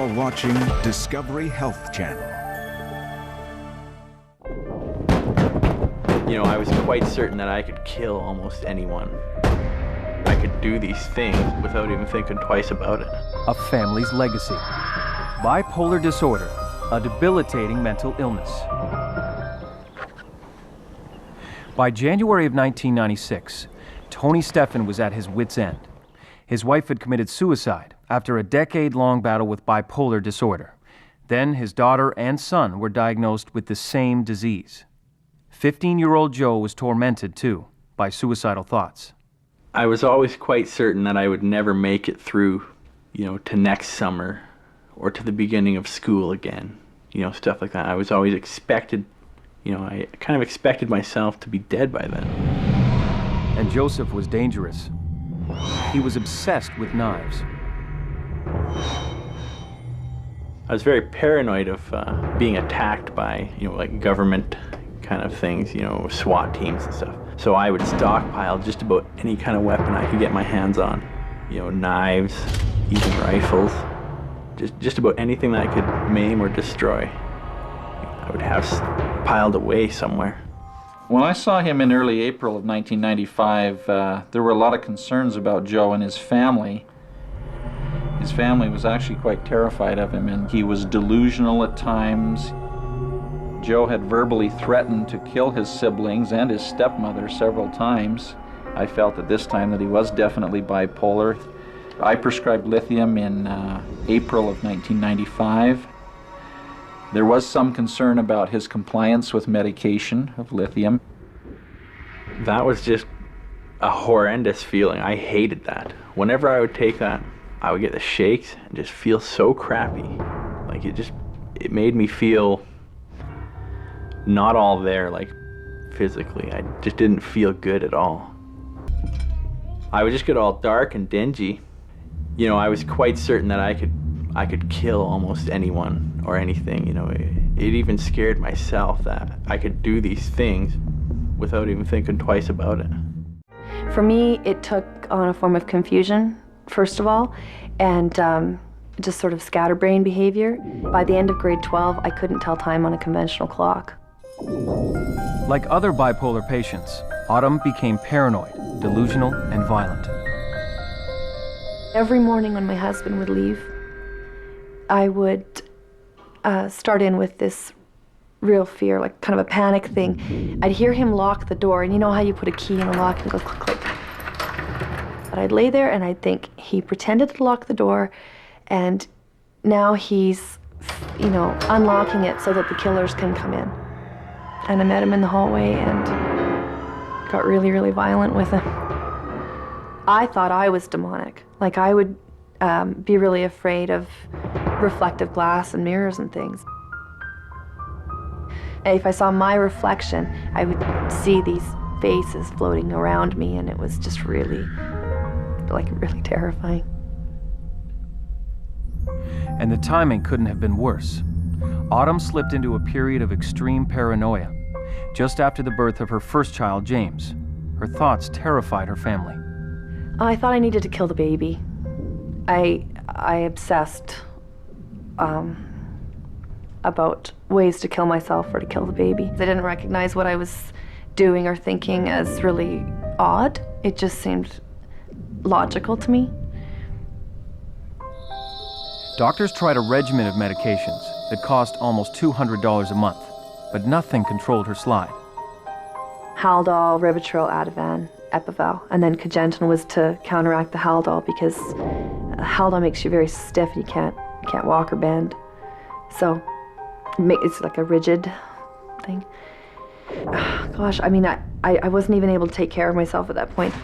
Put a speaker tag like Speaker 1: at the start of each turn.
Speaker 1: are watching Discovery Health Channel.
Speaker 2: You know, I was quite certain that I could kill almost anyone. I could do these things without even thinking twice about it.
Speaker 3: A family's legacy. Bipolar disorder, a debilitating mental illness. By January of 1996, Tony Stephan was at his wit's end. His wife had committed suicide after a decade-long battle with bipolar disorder. Then his daughter and son were diagnosed with the same disease. 15-year-old Joe was tormented, too, by suicidal thoughts.
Speaker 2: I was always quite certain that I would never make it through, to next summer or to the beginning of school again, stuff like that. I was always expected, I kind of expected myself to be dead by then.
Speaker 3: And Joseph was dangerous. He was obsessed with knives.
Speaker 2: I was very paranoid of being attacked by, like government kind of things, SWAT teams and stuff. So I would stockpile just about any kind of weapon I could get my hands on. Knives, even rifles, just about anything that I could maim or destroy. I would have piled away somewhere.
Speaker 4: When I saw him in early April of 1995, there were a lot of concerns about Joe and his family. His family was actually quite terrified of him, and he was delusional at times. Joe had verbally threatened to kill his siblings and his stepmother several times. I felt at this time that he was definitely bipolar. I prescribed lithium in April of 1995. There was some concern about his compliance with medication of lithium.
Speaker 2: That was just a horrendous feeling. I hated that. Whenever I would take that, I would get the shakes and just feel so crappy. Like it made me feel not all there, like physically. I just didn't feel good at all. I would just get all dark and dingy. I was quite certain that I could kill almost anyone or anything. It even scared myself that I could do these things without even thinking twice about it.
Speaker 5: For me, it took on a form of confusion, first of all, and just sort of scatterbrain behavior. By the end of grade 12, I couldn't tell time on a conventional clock.
Speaker 3: Like other bipolar patients, Autumn became paranoid, delusional, and violent.
Speaker 5: Every morning when my husband would leave, I would start in with this real fear, like kind of a panic thing. I'd hear him lock the door, and you know how you put a key in a lock and it goes click, click. But I'd lay there and I'd think, he pretended to lock the door, and now he's, unlocking it so that the killers can come in. And I met him in the hallway and got really, really violent with him. I thought I was demonic. Like I would be really afraid of reflective glass and mirrors and things. And if I saw my reflection, I would see these faces floating around me, and it was just really terrifying.
Speaker 3: And the timing couldn't have been worse. Autumn slipped into a period of extreme paranoia. Just after the birth of her first child, James, her thoughts terrified her family.
Speaker 5: I thought I needed to kill the baby. I obsessed about ways to kill myself or to kill the baby. I didn't recognize what I was doing or thinking as really odd. It just seemed logical to me.
Speaker 3: Doctors tried a regimen of medications that cost almost $200 a month, but nothing controlled her slide.
Speaker 5: Haldol, Rivotril, Ativan, Epival, and then Cogentin was to counteract the Haldol, because Haldol makes you very stiff. You can't walk or bend. So it's like a rigid thing. Gosh, I mean, I wasn't even able to take care of myself at that point.